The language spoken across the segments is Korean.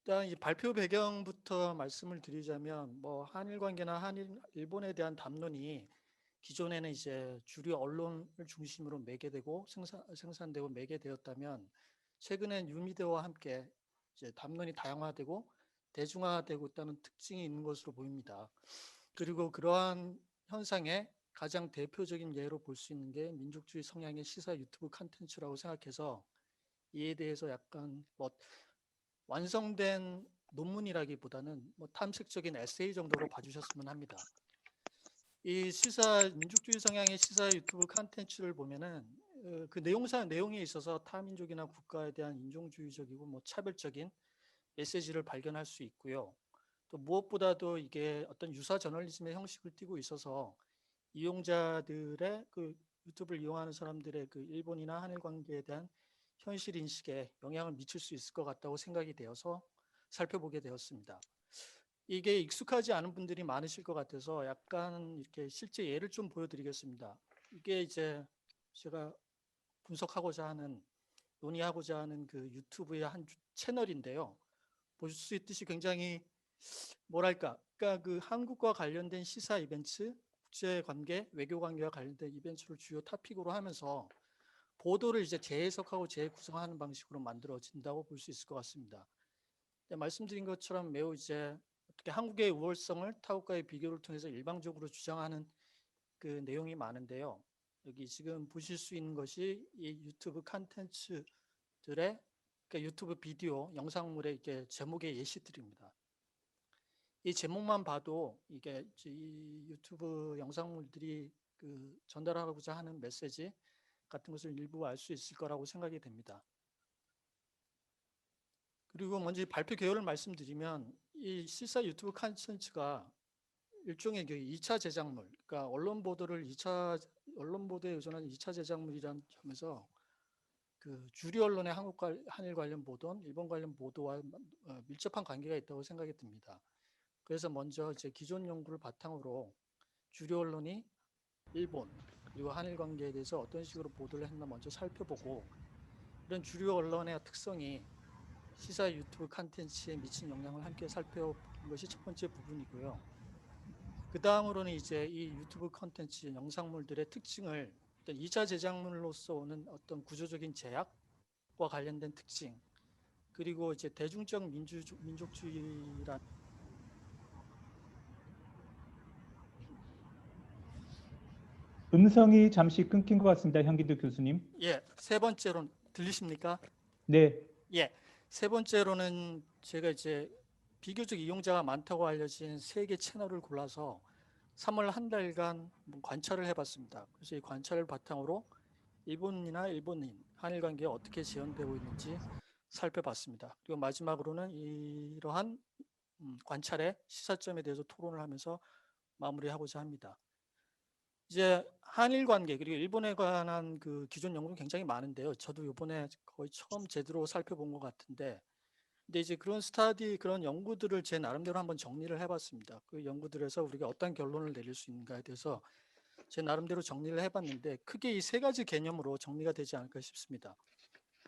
일단 이 발표 배경부터 말씀을 드리자면 뭐 한일 관계나 일본에 대한 담론이 기존에는 이제 주류 언론을 중심으로 매개되고 생산되고 매개되었다면 최근엔 뉴미디어와 함께 이제 담론이 다양화되고 대중화되고 있다는 특징이 있는 것으로 보입니다. 그리고 그러한 현상의 가장 대표적인 예로 볼 수 있는 게 민족주의 성향의 시사 유튜브 콘텐츠라고 생각해서 이에 대해서 약간 뭐 완성된 논문이라기보다는 뭐 탐색적인 에세이 정도로 봐주셨으면 합니다. 이 민족주의 성향의 시사 유튜브 콘텐츠를 보면은 그 내용에 있어서 타민족이나 국가에 대한 인종주의적이고 뭐 차별적인 메시지를 발견할 수 있고요. 또 무엇보다도 이게 어떤 유사 저널리즘의 형식을 띠고 있어서 이용자들의 그 유튜브를 이용하는 사람들의 그 일본이나 한일 관계에 대한 현실 인식에 영향을 미칠 수 있을 것 같다고 생각이 되어서 살펴보게 되었습니다. 이게 익숙하지 않은 분들이 많으실 것 같아서 약간 이렇게 실제 예를 좀 보여드리겠습니다. 이게 이제 제가 분석하고자 하는, 논의하고자 하는 그 유튜브의 한 채널인데요. 보실 수 있듯이 굉장히 뭐랄까, 그러니까 그 한국과 관련된 시사 이벤트, 국제 관계, 외교 관계와 관련된 이벤트를 주요 토픽으로 하면서 보도를 이제 재해석하고 재구성하는 방식으로 만들어진다고 볼 수 있을 것 같습니다. 말씀드린 것처럼 매우 이제 어떻게 한국의 우월성을 타국과의 비교를 통해서 일방적으로 주장하는 그 내용이 많은데요. 여기 지금 보실 수 있는 것이 이 유튜브 콘텐츠들의 그러니까 유튜브 비디오 영상물의 이게 제목의 예시들입니다. 이 제목만 봐도 이게 이 유튜브 영상물들이 그 전달하고자 하는 메시지 같은 것을 일부 알 수 있을 거라고 생각이 됩니다. 그리고 먼저 발표 개요를 말씀드리면 이 시사 유튜브 콘텐츠가 일종의 그 2차 제작물, 그러니까 언론 보도에 의존한 2차 제작물이라는 점에서 그 주류 언론의 한일 관련 보도는 일본 관련 보도와 밀접한 관계가 있다고 생각이 듭니다. 그래서 먼저 이제 기존 연구를 바탕으로 주류 언론이 일본 그리고 한일 관계에 대해서 어떤 식으로 보도를 했나 먼저 살펴보고 이런 주류 언론의 특성이 시사 유튜브 콘텐츠에 미친 영향을 함께 살펴보는 것이 첫 번째 부분이고요. 그 다음으로는 이제 이 유튜브 콘텐츠 영상물들의 특징을 어떤 2차 제작물로서 오는 어떤 구조적인 제약과 관련된 특징, 그리고 이제 대중적 민족주의란 음성이 잠시 끊긴 것 같습니다. 현기도 교수님. 세 번째로 들리십니까? 네, 예, 세 번째로는 제가 이제 비교적 이용자가 많다고 알려진 세 개 채널을 골라서 3월 한 달간 관찰을 해봤습니다. 그래서 이 관찰을 바탕으로 일본이나 일본인, 한일 관계에 어떻게 재현되고 있는지 살펴봤습니다. 그리고 마지막으로는 이러한 관찰의 시사점에 대해서 토론을 하면서 마무리하고자 합니다. 이제 한일 관계 그리고 일본에 관한 그 기존 연구는 굉장히 많은데요. 저도 이번에 거의 처음 제대로 살펴본 것 같은데, 근데 이제 그런 연구들을 제 나름대로 한번 정리를 해봤습니다. 그 연구들에서 우리가 어떤 결론을 내릴 수 있는가에 대해서 제 나름대로 정리를 해봤는데 크게 이 세 가지 개념으로 정리가 되지 않을까 싶습니다.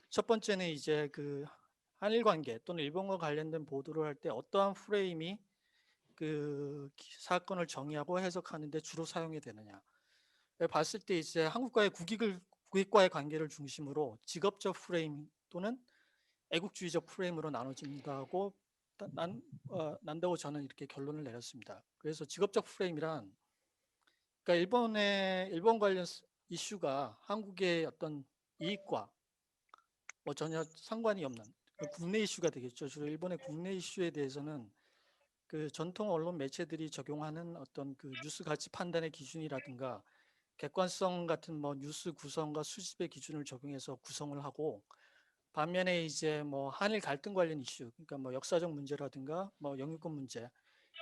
첫 번째는 이제 그 한일 관계 또는 일본과 관련된 보도를 할 때 어떠한 프레임이 그 사건을 정의하고 해석하는데 주로 사용이 되느냐. 봤을 때 이제 한국과의 국익과의 관계를 중심으로 직업적 프레임 또는 애국주의적 프레임으로 나눠진다고 난다고 저는 이렇게 결론을 내렸습니다. 그래서 직업적 프레임이란 그러니까 일본 관련 이슈가 한국의 어떤 이익과 뭐 전혀 상관이 없는 그 국내 이슈가 되겠죠. 주로 일본의 국내 이슈에 대해서는 그 전통 언론 매체들이 적용하는 어떤 그 뉴스 가치 판단의 기준이라든가 객관성 같은 뭐 뉴스 구성과 수집의 기준을 적용해서 구성을 하고 반면에 이제 뭐 한일 갈등 관련 이슈, 그러니까 뭐 역사적 문제라든가 뭐 영유권 문제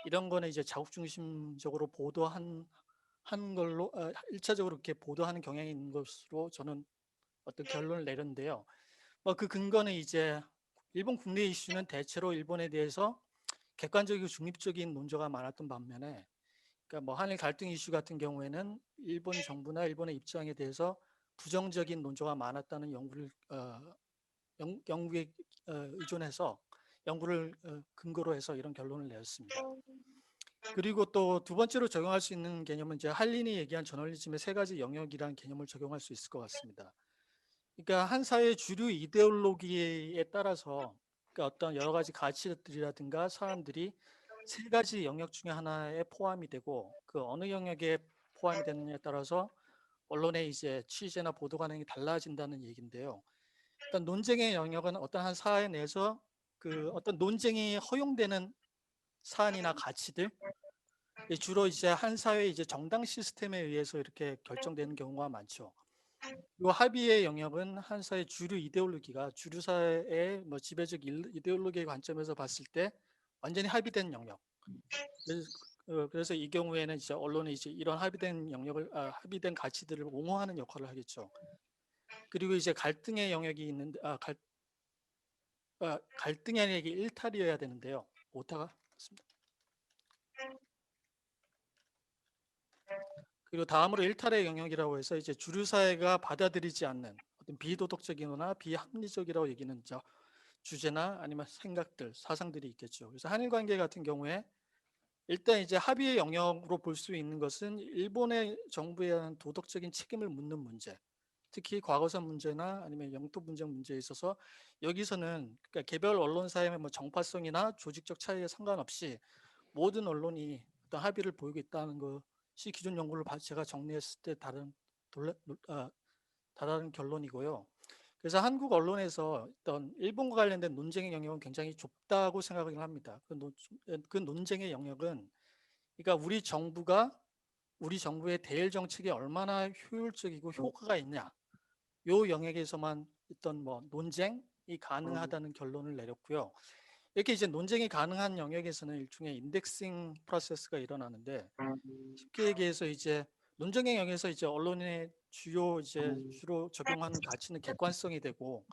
이런 거는 이제 자국 중심적으로 한 걸로 일차적으로 이렇게 보도하는 경향이 있는 것으로 저는 어떤 결론을 내렸는데요. 뭐 그 근거는 이제 일본 국내 이슈는 대체로 일본에 대해서 객관적이고 중립적인 논조가 많았던 반면에 그러니까 뭐 한일 갈등 이슈 같은 경우에는 일본 정부나 일본의 입장에 대해서 부정적인 논조가 많았다는 연구에 의존해서 연구를 근거로 해서 이런 결론을 내렸습니다. 그리고 또 두 번째로 적용할 수 있는 개념은 이제 할린이 얘기한 저널리즘의 세 가지 영역이라는 개념을 적용할 수 있을 것 같습니다. 그러니까 한 사회의 주류 이데올로기에 따라서 그러니까 어떤 여러 가지 가치들이라든가 사람들이 세 가지 영역 중에 하나에 포함이 되고 그 어느 영역에 포함이 되느냐에 따라서 언론의 이제 취재나 보도 관행이 달라진다는 얘기인데요. 일단 논쟁의 영역은 어떤 한 사회 내에서 그 어떤 논쟁이 허용되는 사안이나 가치들 주로 이제 한 사회 이제 정당 시스템에 의해서 이렇게 결정되는 경우가 많죠. 그리고 합의의 영역은 한 사회 주류 이데올로기가 주류 사회의 뭐 지배적 이데올로기의 관점에서 봤을 때 완전히 합의된 영역. 그래서 이 경우에는 이제 언론이 이제 이런 합의된 영역을 합의된 가치들을 옹호하는 역할을 하겠죠. 그리고 이제 갈등의 영역이 있는데 갈등이 아니라 이게 일탈이어야 되는데요. 오타가 있습니다. 그리고 다음으로 일탈의 영역이라고 해서 이제 주류 사회가 받아들이지 않는 어떤 비도덕적이거나 비합리적이라고 얘기는 주제나 아니면 생각들, 사상들이 있겠죠. 그래서 한일 관계 같은 경우에 일단 이제 합의의 영역으로 볼 수 있는 것은 일본의 정부에 대한 도덕적인 책임을 묻는 문제, 특히 과거사 문제나 아니면 영토 분쟁 문제에 있어서 여기서는 그러니까 개별 언론사의 뭐 정파성이나 조직적 차이에 상관없이 모든 언론이 어떤 합의를 보이고 있다는 것이 기존 연구를 제가 정리했을 때 다른 결론이고요. 그래서 한국 언론에서 어떤 일본과 관련된 논쟁의 영역은 굉장히 좁다고 생각을 합니다. 그 논쟁의 영역은 그러니까 우리 정부의 대일 정책이 얼마나 효율적이고 효과가 있냐 요 영역에서만 있던 뭐 논쟁이 가능하다는 결론을 내렸고요. 이렇게 이제 논쟁이 가능한 영역에서는 일종의 인덱싱 프로세스가 일어나는데 쉽게 얘기해서 이제 논쟁의 영역에서 이제 언론의 주로 적용하는 가치는 객관성이 되고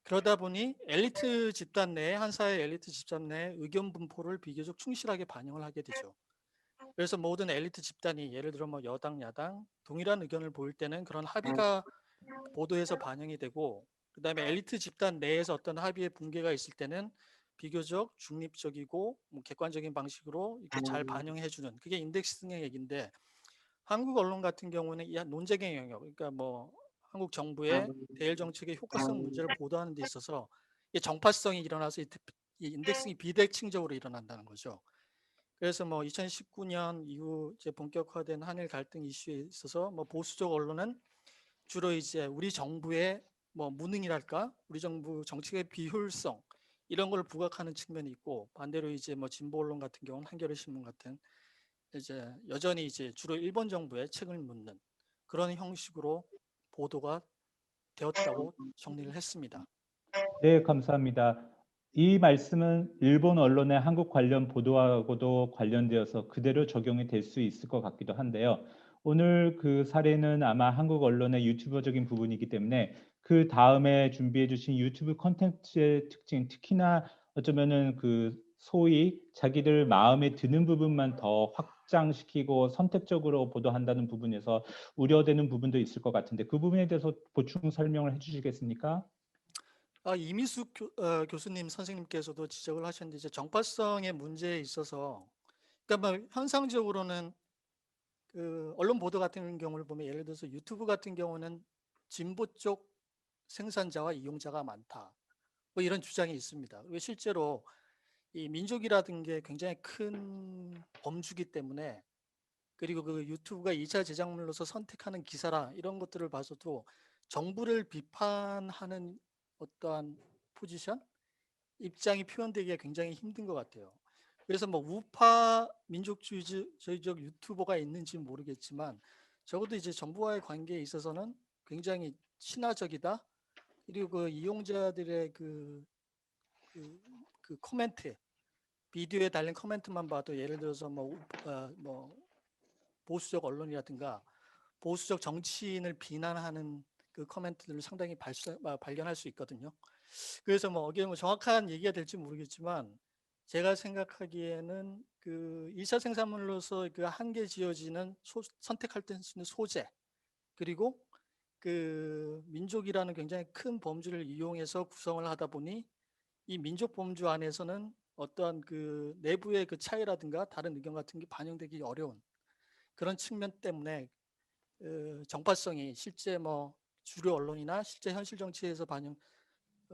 그러다 보니 엘리트 집단 내에 한 사회 엘리트 집단 내의 의견 분포를 비교적 충실하게 반영을 하게 되죠. 그래서 모든 엘리트 집단이 예를 들어 뭐 여당, 야당 동일한 의견을 보일 때는 그런 합의가 보도에서 반영이 되고 그다음에 엘리트 집단 내에서 어떤 합의의 붕괴가 있을 때는 비교적 중립적이고 뭐 객관적인 방식으로 이렇게 잘 반영해주는 그게 인덱스의 얘기인데 한국 언론 같은 경우는 이 논쟁의 영역 그러니까 뭐 한국 정부의 대일 정책의 효과성 문제를 보도하는 데 있어서 정파성이 일어나서 이 인덱싱이 비대칭적으로 일어난다는 거죠. 그래서 뭐 2019년 이후 이제 본격화된 한일 갈등 이슈에 있어서 뭐 보수적 언론은 주로 이제 우리 정부의 뭐 무능이랄까, 우리 정부 정책의 비효율성 이런 걸 부각하는 측면이 있고 반대로 이제 뭐 진보 언론 같은 경우는 한겨레 신문 같은 이제 여전히 이제 주로 일본 정부의 책을 묻는 그런 형식으로 보도가 되었다고 정리를 했습니다. 네, 감사합니다. 이 말씀은 일본 언론의 한국 관련 보도하고도 관련되어서 그대로 적용이 될 수 있을 것 같기도 한데요. 오늘 그 사례는 아마 한국 언론의 유튜버적인 부분이기 때문에 그 다음에 준비해 주신 유튜브 콘텐츠의 특징, 특히나 어쩌면은 그 소위 자기들 마음에 드는 부분만 더 확장시키고 선택적으로 보도한다는 부분에서 우려되는 부분도 있을 것 같은데 그 부분에 대해서 보충 설명을 해주시겠습니까? 이미숙 교수님 선생님께서도 지적을 하셨는데 이제 정파성의 문제에 있어서 그러니까 뭐 현상적으로는 그 언론 보도 같은 경우를 보면 예를 들어서 유튜브 같은 경우는 진보 쪽 생산자와 이용자가 많다. 뭐 이런 주장이 있습니다. 그리고 실제로 이 민족이라든 게 굉장히 큰 범주기 때문에 그리고 그 유튜브가 2차 제작물로서 선택하는 기사라 이런 것들을 봐서도 정부를 비판하는 어떠한 포지션, 입장이 표현되기가 굉장히 힘든 것 같아요. 그래서 뭐 우파 민족주의적 유튜버가 있는지 모르겠지만 적어도 이제 정부와의 관계에 있어서는 굉장히 친화적이다. 그리고 그 이용자들의 그 코멘트, 비디오에 달린 코멘트만 봐도 예를 들어서 뭐 보수적 언론이라든가 보수적 정치인을 비난하는 그 코멘트들을 상당히 발견할 수 있거든요. 그래서 뭐 이게 뭐 정확한 얘기가 될지 모르겠지만 제가 생각하기에는 그 2차 생산물로서 그 한계 지어지는 선택할 때 쓰는 소재 그리고 그 민족이라는 굉장히 큰 범주를 이용해서 구성을 하다 보니 이 민족 범주 안에서는 어떠한 그 내부의 그 차이라든가 다른 의견 같은 게 반영되기 어려운 그런 측면 때문에 정파성이 실제 뭐 주류 언론이나 실제 현실 정치에서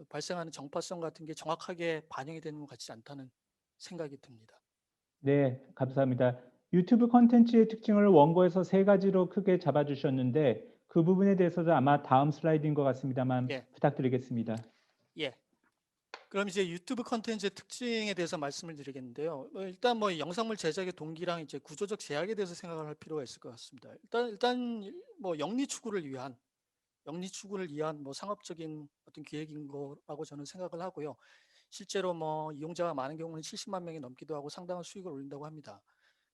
발생하는 정파성 같은 게 정확하게 반영이 되는 것 같지 않다는 생각이 듭니다. 네, 감사합니다. 유튜브 콘텐츠의 특징을 원고에서 세 가지로 크게 잡아주셨는데 그 부분에 대해서도 아마 다음 슬라이드인 것 같습니다만 예, 부탁드리겠습니다. 예. 그럼 이제 유튜브 컨텐츠의 특징에 대해서 말씀을 드리겠는데요. 일단 뭐 영상물 제작의 동기랑 이제 구조적 제약에 대해서 생각을 할 필요가 있을 것 같습니다. 일단 뭐 영리 추구를 위한 뭐 상업적인 어떤 기획인 거라고 저는 생각을 하고요. 실제로 뭐 이용자가 많은 경우는 70만 명이 넘기도 하고 상당한 수익을 올린다고 합니다.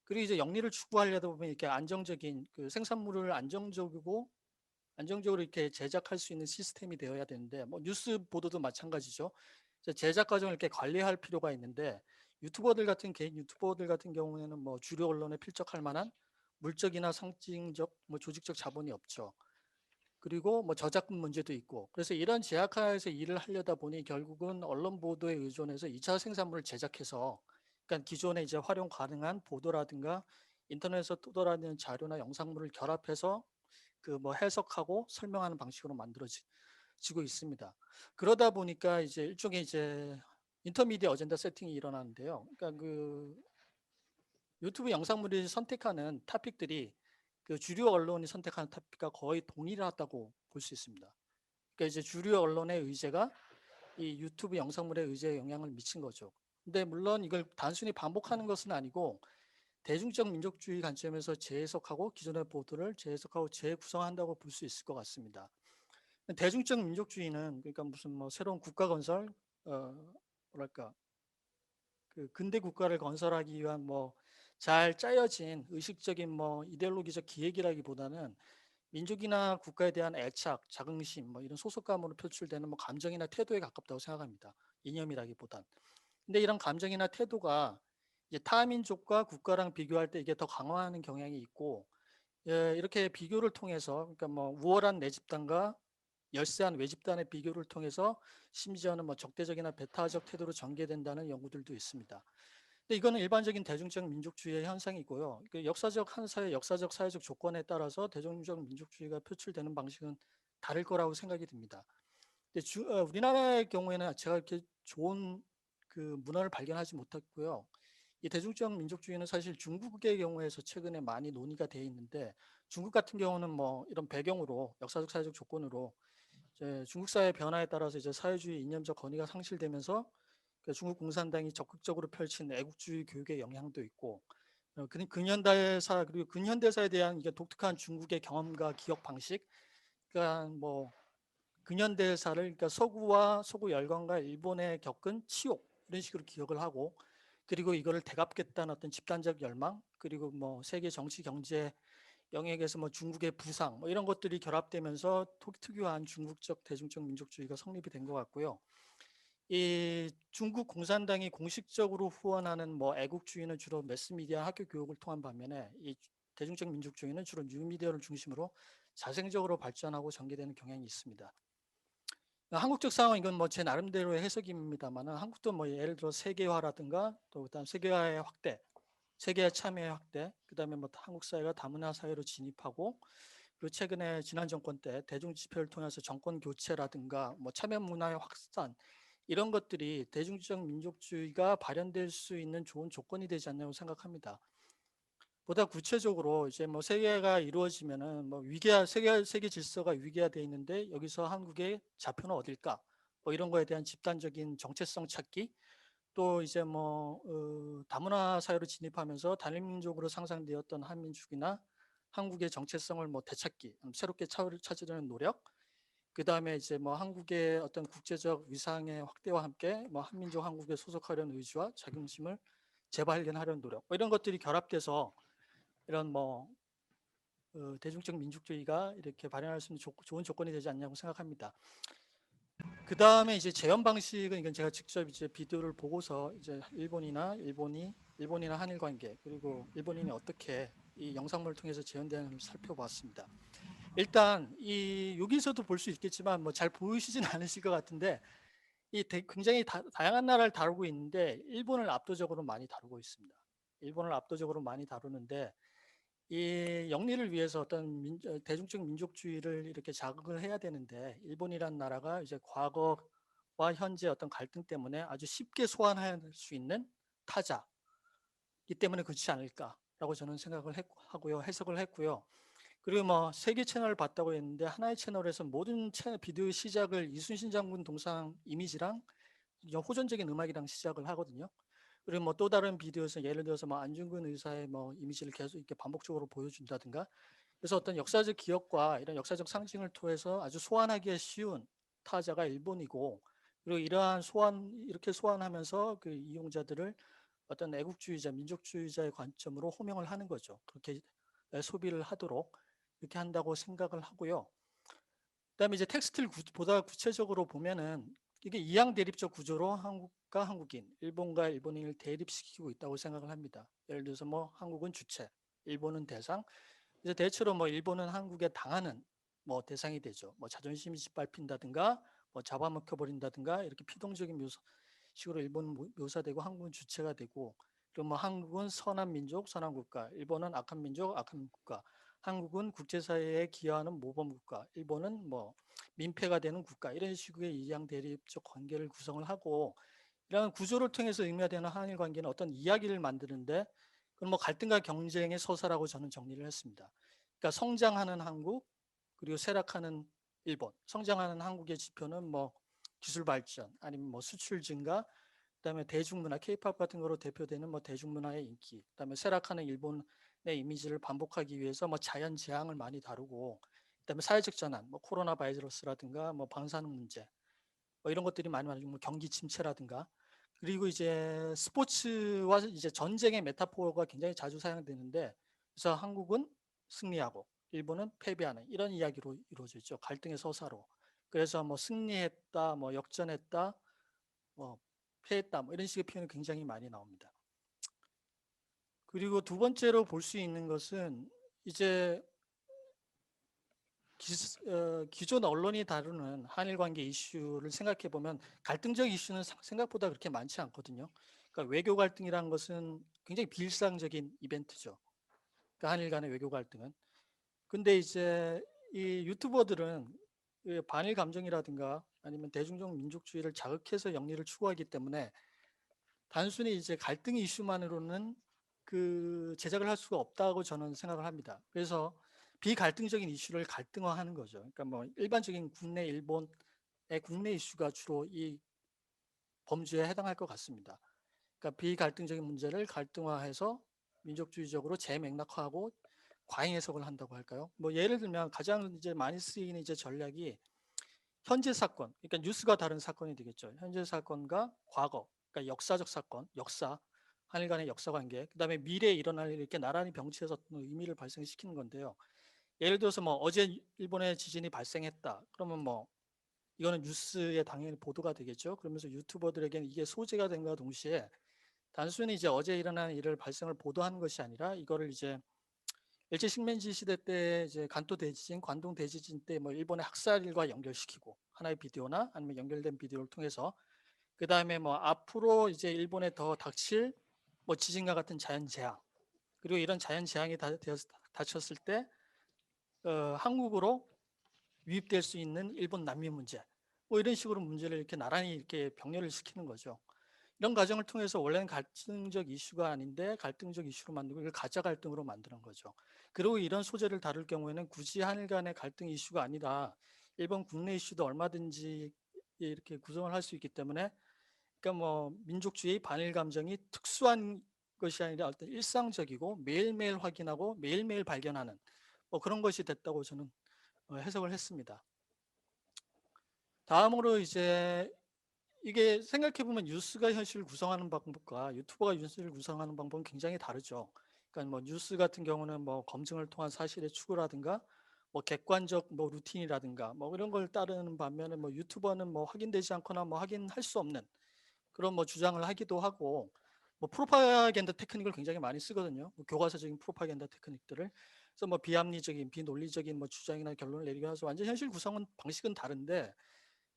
그리고 이제 영리를 추구하려다 보면 이렇게 안정적인 그 생산물을 안정적으로 이렇게 제작할 수 있는 시스템이 되어야 되는데 뭐 뉴스 보도도 마찬가지죠. 제작 과정을 이렇게 관리할 필요가 있는데 개인 유튜버들 같은 경우에는 뭐 주류 언론에 필적할 만한 물적이나 상징적 뭐 조직적 자본이 없죠. 그리고 뭐 저작권 문제도 있고 그래서 이런 제약하에서 일을 하려다 보니 결국은 언론 보도에 의존해서 2차 생산물을 제작해서 그러니까 기존에 이제 활용 가능한 보도라든가 인터넷에서 떠돌아다니는 자료나 영상물을 결합해서 그 뭐 해석하고 설명하는 방식으로 만들어지고 있습니다. 그러다 보니까 이제 일종의 이제 인터미디어 어젠다 세팅이 일어나는데요. 그러니까 그 유튜브 영상물이 선택하는 토픽들이 그 주류 언론이 선택하는 토픽과 거의 동일하다고 볼 수 있습니다. 그러니까 이제 주류 언론의 의제가 이 유튜브 영상물의 의제에 영향을 미친 거죠. 근데 물론 이걸 단순히 반복하는 것은 아니고 대중적 민족주의 관점에서 재해석하고 기존의 보도를 재해석하고 재구성한다고 볼 수 있을 것 같습니다. 대중적 민족주의는 그러니까 무슨 뭐 새로운 국가 건설, 뭐랄까 그 근대 국가를 건설하기 위한 뭐 잘 짜여진 의식적인 뭐 이데올로기적 기획이라기보다는 민족이나 국가에 대한 애착, 자긍심, 뭐 이런 소속감으로 표출되는 뭐 감정이나 태도에 가깝다고 생각합니다. 이념이라기보단. 근데 이런 감정이나 태도가 이제 타 민족과 국가랑 비교할 때 이게 더 강화하는 경향이 있고, 이렇게 비교를 통해서, 그러니까 뭐 우월한 내 집단과 열세한 외집단의 비교를 통해서 심지어는 뭐 적대적이나 배타적 태도로 전개된다는 연구들도 있습니다. 근데 이거는 일반적인 대중적 민족주의의 현상이고요. 그 역사적 한 사회, 역사적 사회적 조건에 따라서 대중적 민족주의가 표출되는 방식은 다를 거라고 생각이 듭니다. 근데 우리나라의 경우에는 제가 이렇게 좋은 그 문헌을 발견하지 못했고요. 이 대중적 민족주의는 사실 중국의 경우에서 최근에 많이 논의가 돼 있는데 중국 같은 경우는 뭐 이런 배경으로 역사적 사회적 조건으로 이제 중국 사회 변화에 따라서 이제 사회주의 이념적 권위가 상실되면서 그 중국 공산당이 적극적으로 펼친 애국주의 교육의 영향도 있고 근현대사 그리고 근현대사에 대한 이게 독특한 중국의 경험과 기억 방식 그러니까 뭐 근현대사를 그러니까 서구와 서구 열강과 일본에 겪은 치욕 이런 식으로 기억을 하고 그리고 이거를 되갚겠다는 어떤 집단적 열망 그리고 뭐 세계 정치 경제 영역에서 뭐 중국의 부상 뭐 이런 것들이 결합되면서 특유한 중국적 대중적 민족주의가 성립이 된 것 같고요. 이 중국 공산당이 공식적으로 후원하는 뭐 애국주의는 주로 매스미디어 학교 교육을 통한 반면에 이 대중적 민족주의는 주로 뉴미디어를 중심으로 자생적으로 발전하고 전개되는 경향이 있습니다. 한국적 상황 이건 뭐 제 나름대로의 해석입니다만 한국도 뭐 예를 들어 세계화라든가 또 그다음 세계화의 확대, 세계화 참여의 확대, 그다음에 뭐 한국 사회가 다문화 사회로 진입하고 그리고 최근에 지난 정권 때 대중 집회를 통해서 정권 교체라든가 뭐 참여 문화의 확산 이런 것들이 대중적 민족주의가 발현될 수 있는 좋은 조건이 되지 않냐고 생각합니다. 보다 구체적으로 이제 뭐 세계가 이루어지면은 뭐 세계 질서가 위계화되어 있는데 여기서 한국의 좌표는 어딜까? 뭐 이런 거에 대한 집단적인 정체성 찾기 또 이제 뭐 다문화 사회로 진입하면서 단일민족으로 상상되었던 한민족이나 한국의 정체성을 뭐 되찾기, 새롭게 찾으려는 노력, 그 다음에 이제 뭐 한국의 어떤 국제적 위상의 확대와 함께 뭐 한민족 한국에 소속하려는 의지와 자긍심을 재발견하려는 노력, 뭐 이런 것들이 결합돼서 이런 뭐 대중적 민족주의가 이렇게 발현할 수 있는 좋은 조건이 되지 않냐고 생각합니다. 그 다음에 이제 재현 방식은 이건 제가 직접 이제 비디오를 보고서 이제 일본이나 한일 관계 그리고 일본인이 어떻게 이 영상물을 통해서 재현되는지 살펴봤습니다. 일단 이 여기서도 볼 수 있겠지만 뭐 잘 보이시진 않으실 것 같은데 굉장히 다양한 나라를 다루고 있는데 일본을 압도적으로 많이 다루고 있습니다. 일본을 압도적으로 많이 다루는데 이 영리를 위해서 어떤 대중적 민족주의를 이렇게 자극을 해야 되는데 일본이란 나라가 이제 과거와 현재 어떤 갈등 때문에 아주 쉽게 소환할 수 있는 타자이기 때문에 그렇지 않을까라고 저는 생각을 하고요, 해석을 했고요. 그리고 뭐 세계 채널을 봤다고 했는데 하나의 채널에서 모든 비디오 시작을 이순신 장군 동상 이미지랑 호전적인 음악이랑 시작을 하거든요. 그리고 뭐 또 다른 비디오에서 예를 들어서 뭐 안중근 의사의 뭐 이미지를 계속 이렇게 반복적으로 보여준다든가, 그래서 어떤 역사적 기억과 이런 역사적 상징을 통해서 아주 소환하기가 쉬운 타자가 일본이고, 그리고 이렇게 소환하면서 그 이용자들을 어떤 애국주의자, 민족주의자의 관점으로 호명을 하는 거죠. 그렇게 소비를 하도록 이렇게 한다고 생각을 하고요. 그다음에 이제 텍스트를 보다 구체적으로 보면은 이게 이양 대립적 구조로 한국과 한국인, 일본과 일본인을 대립시키고 있다고 생각을 합니다. 예를 들어서 뭐 한국은 주체, 일본은 대상. 그래서 대체로 뭐 일본은 한국에 당하는 뭐 대상이 되죠. 뭐 자존심이 짓밟힌다든가, 뭐 잡아먹혀 버린다든가 이렇게 피동적인 식으로 일본은 묘사되고 한국은 주체가 되고, 그리고 뭐 한국은 선한 민족, 선한 국가, 일본은 악한 민족, 악한 국가. 한국은 국제사회에 기여하는 모범 국가, 일본은 뭐 민폐가 되는 국가, 이런 식의 이양 대립적 관계를 구성을 하고, 이런 구조를 통해서 의미되는 한일 관계는 어떤 이야기를 만드는데, 그건 뭐 갈등과 경쟁의 서사라고 저는 정리를 했습니다. 그러니까 성장하는 한국, 그리고 쇠락하는 일본. 성장하는 한국의 지표는 뭐 기술 발전, 아니면 뭐 수출 증가, 그다음에 대중문화, K-팝 같은 거로 대표되는 뭐 대중문화의 인기, 그다음에 쇠락하는 일본의 이미지를 반복하기 위해서 뭐 자연 재앙을 많이 다루고, 그다음에 사회적 전환, 뭐 코로나 바이러스라든가 뭐 방사능 문제, 뭐 이런 것들이 많이 뭐 경기 침체라든가, 그리고 이제 스포츠와 이제 전쟁의 메타포가 굉장히 자주 사용되는데, 그래서 한국은 승리하고 일본은 패배하는 이런 이야기로 이루어져 있죠. 갈등의 서사로. 그래서 뭐 승리했다, 뭐 역전했다, 뭐 패했다, 뭐 이런 식의 표현이 굉장히 많이 나옵니다. 그리고 두 번째로 볼 수 있는 것은 이제 기존 언론이 다루는 한일 관계 이슈를 생각해 보면 갈등적 이슈는 생각보다 그렇게 많지 않거든요. 그러니까 외교 갈등이라는 것은 굉장히 비일상적인 이벤트죠. 그러니까 한일 간의 외교 갈등은. 근데 이제 이 유튜버들은 그 반일 감정이라든가 아니면 대중적 민족주의를 자극해서 영리를 추구하기 때문에 단순히 이제 갈등 이슈만으로는 그 제작을 할 수가 없다고 저는 생각을 합니다. 그래서 비갈등적인 이슈를 갈등화하는 거죠. 그러니까 뭐 일반적인 국내 일본의 국내 이슈가 주로 이 범주에 해당할 것 같습니다. 그러니까 비갈등적인 문제를 갈등화해서 민족주의적으로 재맥락화하고 과잉 해석을 한다고 할까요? 뭐 예를 들면 가장 이제 많이 쓰이는 이제 전략이 현재 사건, 그러니까 뉴스가 다른 사건이 되겠죠. 현재 사건과 과거, 그러니까 역사적 사건, 역사, 한일 간의 역사 관계, 그다음에 미래에 일어날 일 이렇게 나란히 병치해서 어떤 의미를 발생시키는 건데요. 예를 들어서 뭐 어제 일본에 지진이 발생했다. 그러면 뭐 이거는 뉴스에 당연히 보도가 되겠죠. 그러면서 유튜버들에게는 이게 소재가 된과 동시에 단순히 이제 어제 일어난 일을 발생을 보도하는 것이 아니라 이거를 이제 일제 식민지 시대 때 이제 간토 대지진, 관동 대지진 때 뭐 일본의 학살일과 연결시키고 하나의 비디오나 아니면 연결된 비디오를 통해서, 그 다음에 뭐 앞으로 이제 일본에 더 닥칠 뭐 지진과 같은 자연 재앙, 그리고 이런 자연 재앙이 닥쳤을 때 한국으로 유입될 수 있는 일본 난민 문제, 뭐 이런 식으로 문제를 이렇게 나란히 이렇게 병렬을 시키는 거죠. 이런 과정을 통해서 원래는 갈등적 이슈가 아닌데 갈등적 이슈로 만들고 이걸 가짜 갈등으로 만드는 거죠. 그리고 이런 소재를 다룰 경우에는 굳이 한일 간의 갈등 이슈가 아니라 일본 국내 이슈도 얼마든지 이렇게 구성을 할 수 있기 때문에, 그러니까 뭐 민족주의 반일 감정이 특수한 것이 아니라 어떤 일상적이고 매일매일 확인하고 매일매일 발견하는 뭐 그런 것이 됐다고 저는 해석을 했습니다. 다음으로 이제 이게 생각해보면 뉴스가 현실을 구성하는 방법과 유튜버가 뉴스를 구성하는 방법은 굉장히 다르죠. 그러니까 뭐 뉴스 같은 경우는 뭐 검증을 통한 사실의 추구라든가 뭐 객관적 뭐 루틴이라든가 뭐 이런 걸 따르는 반면에 뭐 유튜버는 뭐 확인되지 않거나 뭐 확인할 수 없는 그런 뭐 주장을 하기도 하고, 뭐 프로파간다 테크닉을 굉장히 많이 쓰거든요. 뭐 교과서적인 프로파간다 테크닉들을. 그래서 뭐 비합리적인, 비논리적인 뭐 주장이나 결론을 내리기 위해서 완전 현실 구성은 방식은 다른데,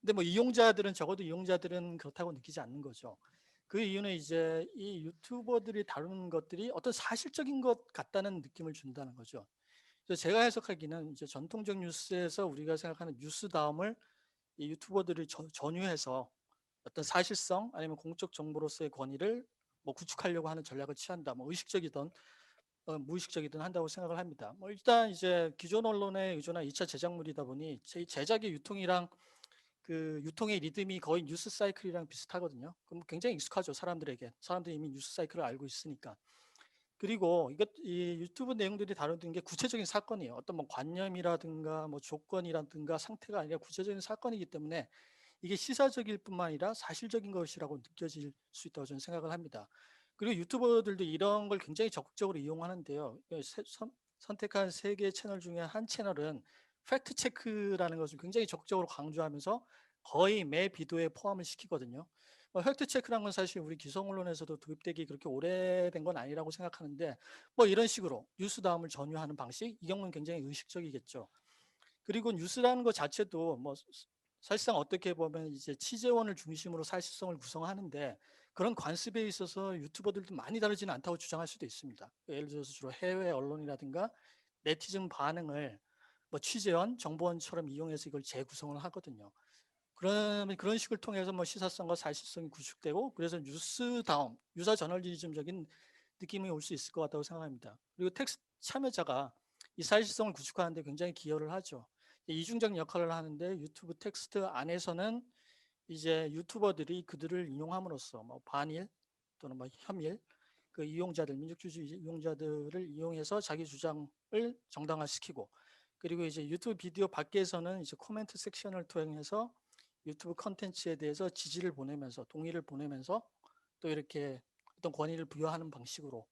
근데 뭐 이용자들은 적어도 이용자들은 그렇다고 느끼지 않는 거죠. 그 이유는 이제 이 유튜버들이 다루는 것들이 어떤 사실적인 것 같다는 느낌을 준다는 거죠. 그래서 제가 해석하기는 이제 전통적 뉴스에서 우리가 생각하는 뉴스다움을 이 유튜버들이 전유해서 어떤 사실성 아니면 공적 정보로서의 권위를 뭐 구축하려고 하는 전략을 취한다. 뭐 의식적이든 무의식적이든 한다고 생각을 합니다. 뭐 일단 이제 기존 언론에 의존한 2차 제작물이다 보니 제작의 유통이랑 그 유통의 리듬이 거의 뉴스 사이클이랑 비슷하거든요. 그럼 굉장히 익숙하죠, 사람들에게. 사람들이 이미 뉴스 사이클을 알고 있으니까. 그리고 이 유튜브 내용들이 다루는 게 구체적인 사건이에요. 어떤 뭐 관념이라든가 뭐 조건이라든가 상태가 아니라 구체적인 사건이기 때문에 이게 시사적일 뿐만 아니라 사실적인 것이라고 느껴질 수 있다고 저는 생각을 합니다. 그리고 유튜버들도 이런 걸 굉장히 적극적으로 이용하는데요. 선택한 3개의 채널 중에 한 채널은 팩트 체크라는 것을 굉장히 적극적으로 강조하면서 거의 매 비디오에 포함을 시키거든요. 팩트 체크라는 건 사실 우리 기성 언론에서도 도입되기 그렇게 오래된 건 아니라고 생각하는데 뭐 이런 식으로 뉴스다움을 전유하는 방식, 이 경우는 굉장히 의식적이겠죠. 그리고 뉴스라는 것 자체도 뭐 사실상 어떻게 보면 이제 취재원을 중심으로 사실성을 구성하는데 그런 관습에 있어서 유튜버들도 많이 다르지는 않다고 주장할 수도 있습니다. 예를 들어서 주로 해외 언론이라든가 네티즌 반응을 뭐 취재원, 정보원처럼 이용해서 이걸 재구성을 하거든요. 그러면 그런 식을 통해서 뭐 시사성과 사실성이 구축되고 그래서 뉴스다움, 유사 저널리즘적인 느낌이 올 수 있을 것 같다고 생각합니다. 그리고 텍스트 참여자가 이 사실성을 구축하는 데 굉장히 기여를 하죠. 이중적 역할을 하는데 유튜브 텍스트 안에서는 이제 유튜버들이 그들을 인용함으로써 뭐 반일 또는 뭐 혐일 그 이용자들 민족주의 이용자들을 이용해서 자기 주장을 정당화시키고 그리고 이제 유튜브 비디오 밖에서는 이제 코멘트 섹션을 통해서 유튜브 컨텐츠에 대해서 지지를 보내면서 동의를 보내면서 또 이렇게 어떤 권위를 부여하는 방식으로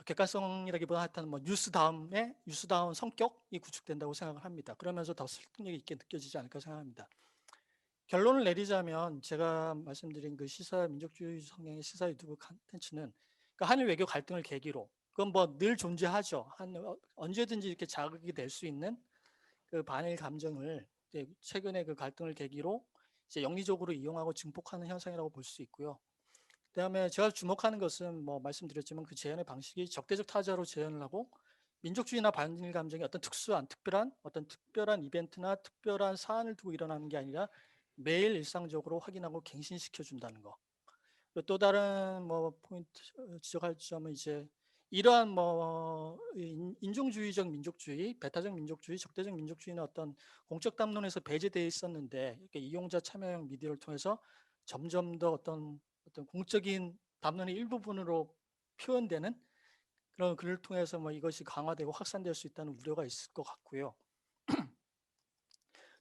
객관성이라기보다 하여튼 뭐 뉴스다운 성격이 구축된다고 생각을 합니다. 그러면서 더 설득력 있게 느껴지지 않을까 생각합니다. 결론을 내리자면 제가 말씀드린 그 시사 민족주의 성향의 시사 유튜브 콘텐츠는 그 한일 외교 갈등을 계기로 그건 뭐 늘 존재하죠. 언제든지 이렇게 자극이 될 수 있는 그 반일 감정을 최근에 그 갈등을 계기로 이제 영리적으로 이용하고 증폭하는 현상이라고 볼 수 있고요. 그다음에 제가 주목하는 것은 뭐 말씀드렸지만 그 재현의 방식이 적대적 타자로 재현을 하고 민족주의나 반일 감정이 어떤 특별한 이벤트나 특별한 사안을 두고 일어나는 게 아니라 매일 일상적으로 확인하고 갱신시켜 준다는 거. 또 다른 뭐 포인트 지적할 점은 이제 이러한 뭐 인종주의적 민족주의, 배타적 민족주의, 적대적 민족주의는 어떤 공적 담론에서 배제되어 있었는데 이렇게 이용자 참여형 미디어를 통해서 점점 더 어떤 공적인 담론의 일부분으로 표현되는 그런 글을 통해서 뭐 이것이 강화되고 확산될 수 있다는 우려가 있을 것 같고요.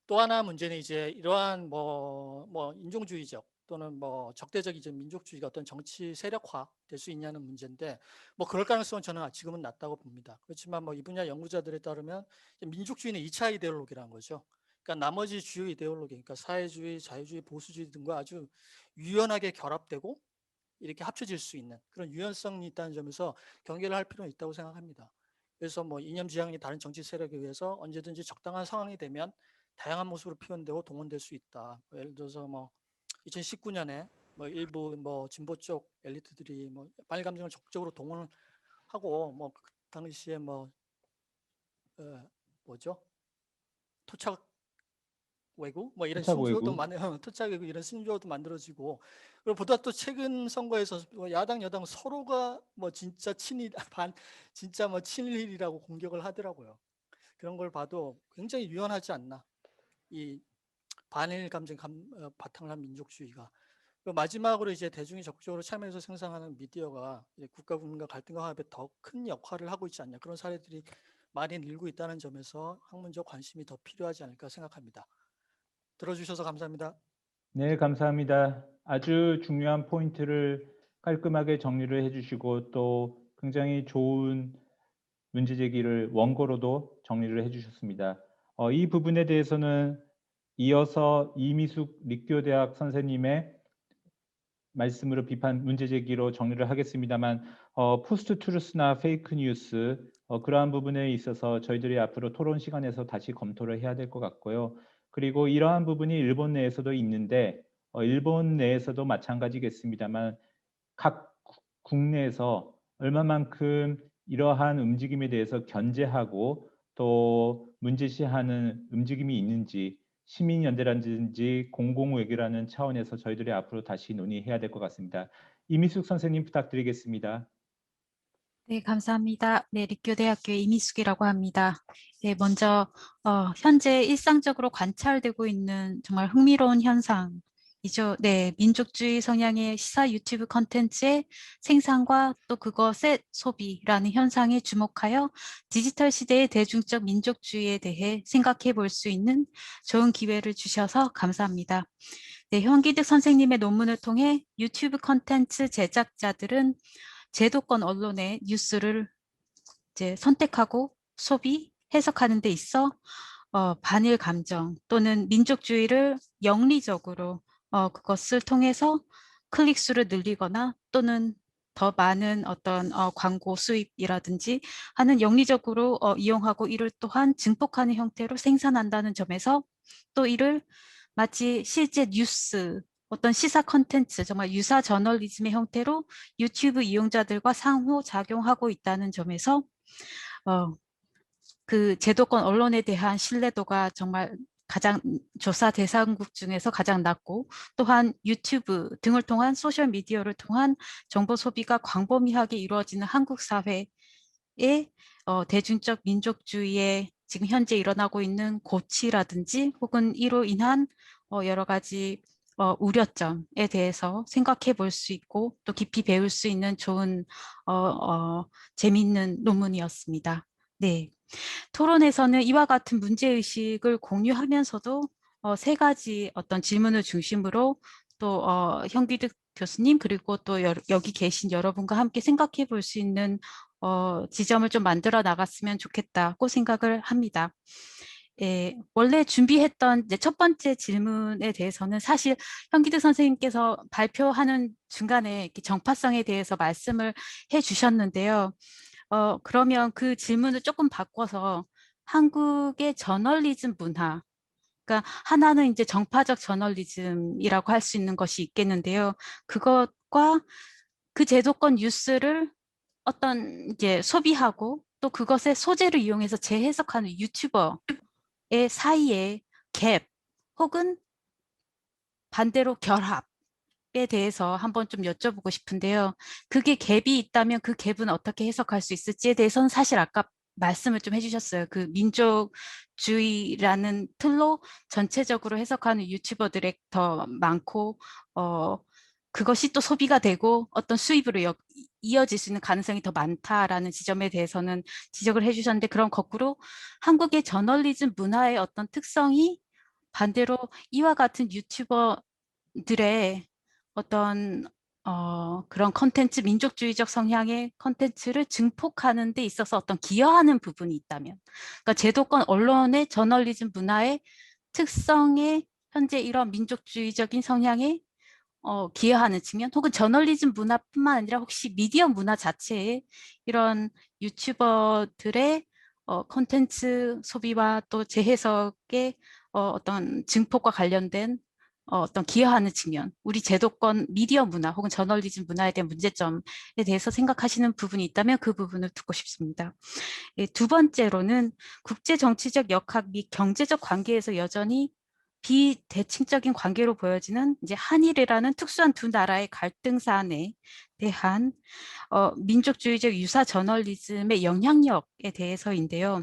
또 하나 문제는 이제 이러한 뭐 인종주의적 또는 뭐 적대적 이제 민족주의가 어떤 정치 세력화 될 수 있냐는 문제인데 뭐 그럴 가능성은 저는 지금은 낮다고 봅니다. 그렇지만 뭐 이 분야 연구자들에 따르면 민족주의는 2차 이데올로기라는 거죠. 그러니까 나머지 주요 이데올로기, 그러니까 사회주의, 자유주의, 보수주의 등과 아주 유연하게 결합되고 이렇게 합쳐질 수 있는 그런 유연성이 있다는 점에서 경계를 할 필요는 있다고 생각합니다. 그래서 뭐 이념 지향이 다른 정치 세력에 의해서 언제든지 적당한 상황이 되면 다양한 모습으로 표현되고 동원될 수 있다. 예를 들어서 뭐 2019년에 뭐 일부 뭐 진보 쪽 엘리트들이 뭐 반일 감정을 적극적으로 동원을 하고 뭐그 당시에 뭐 뭐죠? 토착 외국 뭐 이런 토착 신조어도 외국. 토착 외국 이런 신조어도 만들어지고 그리고 보다 또 최근 선거에서 뭐 야당 여당 서로가 뭐 진짜 친일 반 진짜 뭐 친일이라고 공격을 하더라고요. 그런 걸 봐도 굉장히 유연하지 않나 이 반일 감정 바탕을 한 민족주의가. 마지막으로 이제 대중이 적극적으로 참여해서 생산하는 미디어가 국가 군과 갈등과 화합에 더 큰 역할을 하고 있지 않냐 그런 사례들이 많이 늘고 있다는 점에서 학문적 관심이 더 필요하지 않을까 생각합니다. 들어주셔서 감사합니다. 네, 감사합니다. 아주 중요한 포인트를 깔끔하게 정리를 해주시고 또 굉장히 좋은 문제 제기를 원고로도 정리를 해주셨습니다. 이 부분에 대해서는 이어서 이미숙立교대학 선생님의 말씀으로 비판 문제 제기로 정리를 하겠습니다만 포스트 트루스나 페이크 뉴스 그러한 부분에 있어서 저희들이 앞으로 토론 시간에서 다시 검토를 해야 될 것 같고요. 그리고 이러한 부분이 일본 내에서도 있는데 일본 내에서도 마찬가지겠습니다만 각 국내에서 얼마만큼 이러한 움직임에 대해서 견제하고 또 문제시하는 움직임이 있는지 시민연대라든지 공공외교라는 차원에서 저희들이 앞으로 다시 논의해야 될 것 같습니다. 이미숙 선생님 부탁드리겠습니다. 네, 감사합니다. 네,立교대학교의 이미숙이라고 합니다. 네, 먼저 현재 일상적으로 관찰되고 있는 정말 흥미로운 현상이죠. 네, 민족주의 성향의 시사 유튜브 콘텐츠의 생산과 또 그것의 소비라는 현상에 주목하여 디지털 시대의 대중적 민족주의에 대해 생각해 볼 수 있는 좋은 기회를 주셔서 감사합니다. 네, 현기득 선생님의 논문을 통해 유튜브 콘텐츠 제작자들은 제도권 언론의 뉴스를 이제 선택하고 소비, 해석하는 데 있어 반일 감정 또는 민족주의를 영리적으로 그것을 통해서 클릭수를 늘리거나 또는 더 많은 어떤 광고 수입이라든지 하는 영리적으로 이용하고 이를 또한 증폭하는 형태로 생산한다는 점에서 또 이를 마치 실제 뉴스 어떤 시사 컨텐츠, 정말 유사 저널리즘의 형태로 유튜브 이용자들과 상호작용하고 있다는 점에서 그 제도권 언론에 대한 신뢰도가 정말 가장 조사 대상국 중에서 가장 낮고 또한 유튜브 등을 통한 소셜미디어를 통한 정보 소비가 광범위하게 이루어지는 한국 사회의 대중적 민족주의에 지금 현재 일어나고 있는 고치라든지 혹은 이로 인한 여러 가지 우려점에 대해서 생각해 볼 수 있고 또 깊이 배울 수 있는 좋은 재미있는 논문이었습니다. 네, 토론에서는 이와 같은 문제의식을 공유하면서도 세 가지 어떤 질문을 중심으로 또 현기득 교수님 그리고 또 여기 계신 여러분과 함께 생각해 볼 수 있는 지점을 좀 만들어 나갔으면 좋겠다고 생각을 합니다. 예, 원래 준비했던 이제 첫 번째 질문에 대해서는 사실 현기득 선생님께서 발표하는 중간에 이렇게 정파성에 대해서 말씀을 해 주셨는데요. 그러면 그 질문을 조금 바꿔서 한국의 저널리즘 문화, 그러니까 하나는 이제 정파적 저널리즘이라고 할 수 있는 것이 있겠는데요. 그것과 그 제도권 뉴스를 어떤 이제 소비하고 또 그것의 소재를 이용해서 재해석하는 유튜버의 사이의 갭 혹은 반대로 결합에 대해서 한번 좀 여쭤보고 싶은데요. 그게 갭이 있다면 그 갭은 어떻게 해석할 수 있을지에 대해서는 사실 아까 말씀을 좀 해주셨어요. 그 민족주의라는 틀로 전체적으로 해석하는 유튜버들이 더 많고 그것이 또 소비가 되고 어떤 수입으로 이어질 수 있는 가능성이 더 많다라는 지점에 대해서는 지적을 해주셨는데 그럼 거꾸로 한국의 저널리즘 문화의 어떤 특성이 반대로 이와 같은 유튜버들의 어떤 그런 컨텐츠, 민족주의적 성향의 컨텐츠를 증폭하는 데 있어서 어떤 기여하는 부분이 있다면, 그러니까 제도권 언론의 저널리즘 문화의 특성에 현재 이런 민족주의적인 성향에 기여하는 측면, 혹은 저널리즘 문화뿐만 아니라 혹시 미디어 문화 자체에 이런 유튜버들의 콘텐츠 소비와 또 재해석의 어떤 증폭과 관련된 어떤 기여하는 측면, 우리 제도권 미디어 문화 혹은 저널리즘 문화에 대한 문제점에 대해서 생각하시는 부분이 있다면 그 부분을 듣고 싶습니다. 예, 두 번째로는 국제 정치적 역학 및 경제적 관계에서 여전히 비대칭적인 관계로 보여지는 이제 한일이라는 특수한 두 나라의 갈등 사안에 대한 민족주의적 유사 저널리즘의 영향력에 대해서인데요.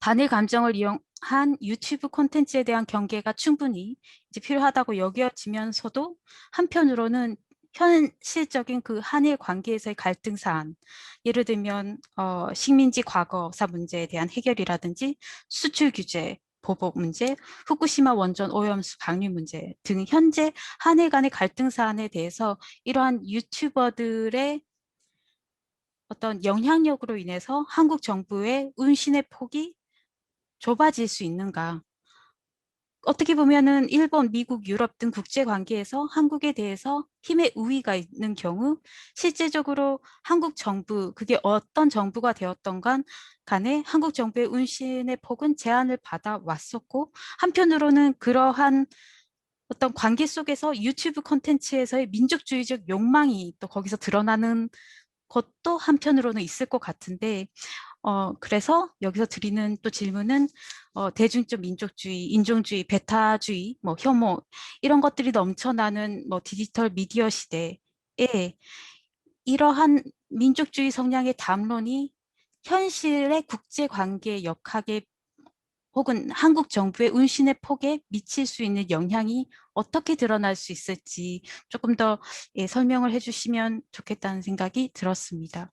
반일 감정을 이용한 유튜브 콘텐츠에 대한 경계가 충분히 이제 필요하다고 여겨지면서도 한편으로는 현실적인 그 한일 관계에서의 갈등 사안, 예를 들면 식민지 과거사 문제에 대한 해결이라든지 수출 규제, 보복 문제, 후쿠시마 원전 오염수 방류 문제 등 현재 한일 간의 갈등 사안에 대해서 이러한 유튜버들의 어떤 영향력으로 인해서 한국 정부의 운신의 폭이 좁아질 수 있는가? 어떻게 보면은 일본, 미국, 유럽 등 국제 관계에서 한국에 대해서 힘의 우위가 있는 경우 실제적으로 한국 정부, 그게 어떤 정부가 되었던 간에 한국 정부의 운신의 폭은 제한을 받아 왔었고, 한편으로는 그러한 어떤 관계 속에서 유튜브 콘텐츠에서의 민족주의적 욕망이 또 거기서 드러나는 것도 한편으로는 있을 것 같은데, 그래서 여기서 드리는 또 질문은 대중적 민족주의, 인종주의, 배타주의, 뭐 혐오 이런 것들이 넘쳐나는 뭐 디지털 미디어 시대에 이러한 민족주의 성향의 담론이 현실의 국제 관계 역학에 혹은 한국 정부의 운신의 폭에 미칠 수 있는 영향이 어떻게 드러날 수 있을지 조금 더 설명을 해주시면 좋겠다는 생각이 들었습니다.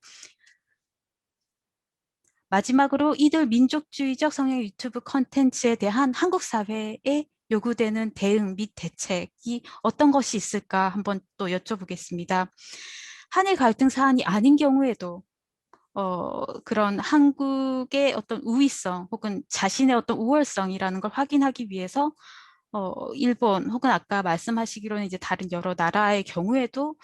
마지막으로 이들 민족주의적 성향 유튜브 콘텐츠에 대한 한국 사회에 요구되는 대응 및 대책이 어떤 것이 있을까 한번 또 여쭤보겠습니다. 한일 갈등 사안이 아닌 경우에도 그런 한국의 어떤 우위성 혹은 자신의 어떤 우월성이라는 걸 확인하기 위해서 일본 혹은 아까 말씀하시기로는 이제 다른 여러 나라의 경우에도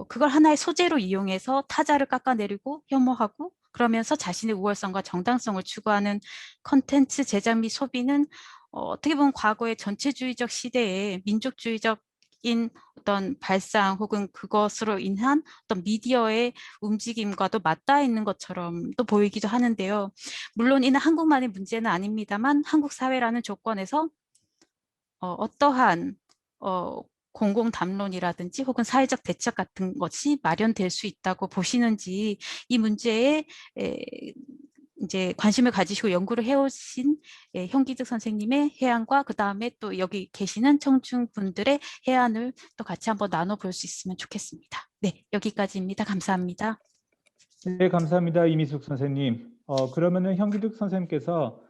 그걸 하나의 소재로 이용해서 타자를 깎아내리고 혐오하고 그러면서 자신의 우월성과 정당성을 추구하는 컨텐츠 제작 및 소비는 어떻게 보면 과거의 전체주의적 시대에 민족주의적인 어떤 발상 혹은 그것으로 인한 어떤 미디어의 움직임과도 맞닿아 있는 것처럼 또 보이기도 하는데요. 물론 이는 한국만의 문제는 아닙니다만 한국 사회라는 조건에서 어떠한 공공 담론이라든지 혹은 사회적 대책 같은 것이 마련될 수 있다고 보시는지 이 문제에 이제 관심을 가지시고 연구를 해오신 현기득 선생님의 해안과 그 다음에 또 여기 계시는 청중분들의 해안을 또 같이 한번 나눠볼 수 있으면 좋겠습니다. 네, 여기까지입니다. 감사합니다. 네, 감사합니다. 이미숙 선생님. 그러면은 현기득 선생님께서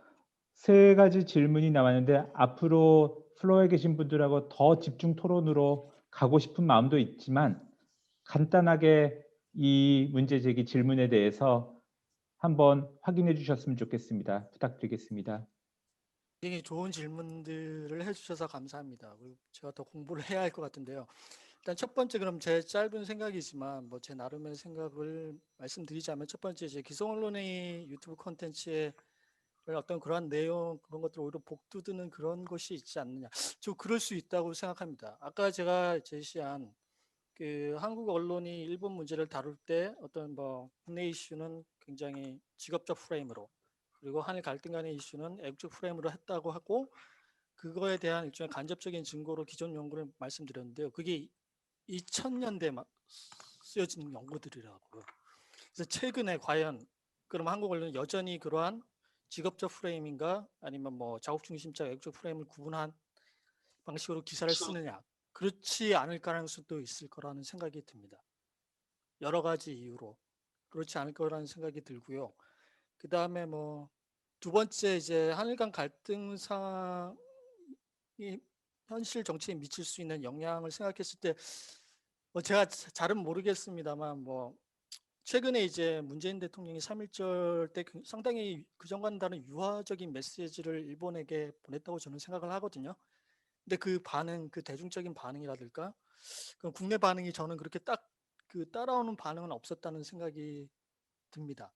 세 가지 질문이 나왔는데 앞으로 플로어에 계신 분들하고 더 집중 토론으로 가고 싶은 마음도 있지만 간단하게 이 문제 제기 질문에 대해서 한번 확인해 주셨으면 좋겠습니다. 부탁드리겠습니다. 굉장히 좋은 질문들을 해주셔서 감사합니다. 그리고 제가 더 공부를 해야 할 것 같은데요. 일단 첫 번째 그럼 제 짧은 생각이지만 뭐 제 나름의 생각을 말씀드리자면 첫 번째 이제 기성 언론의 유튜브 콘텐츠에 어떤 그러한 내용 그런 것들 오히려 복두드는 그런 것이 있지 않느냐. 저 그럴 수 있다고 생각합니다. 아까 제가 제시한 그 한국 언론이 일본 문제를 다룰 때 어떤 뭐 국내 이슈는 굉장히 직업적 프레임으로 그리고 한일 갈등 간의 이슈는 애국적 프레임으로 했다고 하고 그거에 대한 일종의 간접적인 증거로 기존 연구를 말씀드렸는데요. 그게 2000년대 쓰여진 연구들이라고요. 그래서 최근에 과연 그럼 한국 언론은 여전히 그러한 직업적 프레임인가 아니면 뭐 자국 중심적 애국적 프레임을 구분한 방식으로 기사를 쓰느냐 그렇지 않을 가능성도 있을 거라는 생각이 듭니다. 여러 가지 이유로 그렇지 않을 거라는 생각이 들고요. 그 다음에 뭐 두 번째 이제 한일 간 갈등 상황이 현실 정치에 미칠 수 있는 영향을 생각했을 때 제가 잘은 모르겠습니다만 뭐 최근에 이제 문재인 대통령이 3.1절 때 상당히 그전과는 다른 유화적인 메시지를 일본에게 보냈다고 저는 생각을 하거든요. 근데 그 반응, 그 대중적인 반응이라든가 그 국내 반응이 저는 그렇게 딱 그 따라오는 반응은 없었다는 생각이 듭니다.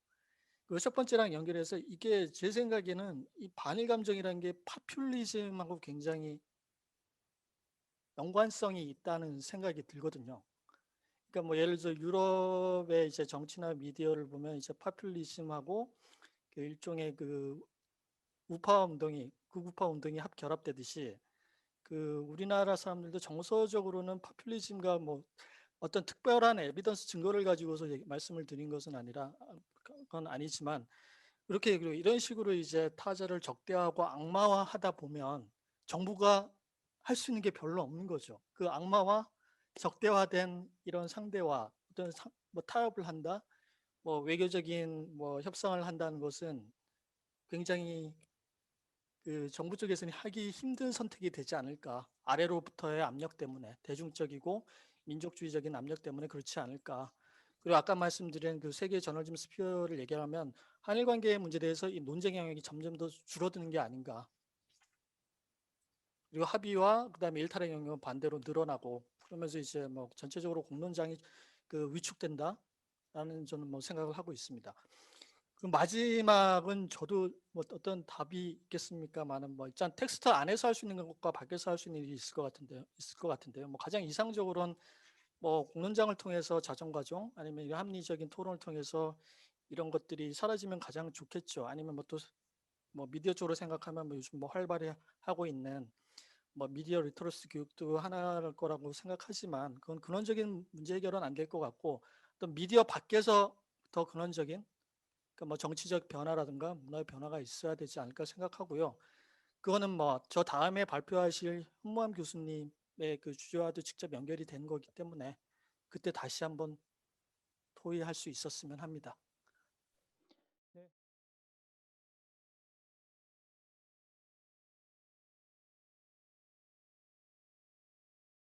그리고 첫 번째랑 연결해서 이게 제 생각에는 이 반일 감정이라는 게 파퓰리즘하고 굉장히 연관성이 있다는 생각이 들거든요. 그러니까 뭐 예를 들어 유럽의 이제 정치나 미디어를 보면 이제 파퓰리즘하고 그 일종의 그 우파 운동이 극우파 운동이 결합되듯이 그 우리나라 사람들도 정서적으로는 파퓰리즘과 뭐 어떤 특별한 에비던스 증거를 가지고서 말씀을 드린 것은 아니라 그건 아니지만 이렇게 이런 식으로 이제 타자를 적대화하고 악마화하다 보면 정부가 할 수 있는 게 별로 없는 거죠. 그 악마화 적대화된 이런 상대와 어떤 뭐 타협을 한다, 뭐 외교적인 뭐 협상을 한다는 것은 굉장히 그 정부 쪽에서는 하기 힘든 선택이 되지 않을까. 아래로부터의 압력 때문에 대중적이고 민족주의적인 압력 때문에 그렇지 않을까. 그리고 아까 말씀드린 그 세계 저널리즘 스피어를 얘기하면 한일 관계의 문제에 대해서 이 논쟁 영역이 점점 더 줄어드는 게 아닌가. 그리고 합의와 그다음에 일탈의 영역은 반대로 늘어나고 그러면서 이제 뭐 전체적으로 공론장이 그 위축된다라는 저는 뭐 생각을 하고 있습니다. 그 마지막은 저도 뭐 어떤 답이 있겠습니까만은 뭐 일단 텍스트 안에서 할 수 있는 것과 밖에서 할 수 있는 일이 있을 것 같은데요. 뭐 가장 이상적으로는 뭐 공론장을 통해서 자정과정 아니면 이런 합리적인 토론을 통해서 이런 것들이 사라지면 가장 좋겠죠. 아니면 뭐 또 뭐 미디어 쪽으로 생각하면 뭐 요즘 뭐 활발히 하고 있는 뭐 미디어 리터러시 교육도 하나일 거라고 생각하지만 그건 근원적인 문제 해결은 안 될 것 같고 또 미디어 밖에서 더 근원적인 그러니까 뭐 정치적 변화라든가 문화의 변화가 있어야 되지 않을까 생각하고요. 그거는 뭐 저 다음에 발표하실 현무암 교수님의 그 주제와도 직접 연결이 된 거기 때문에 그때 다시 한번 토의할 수 있었으면 합니다.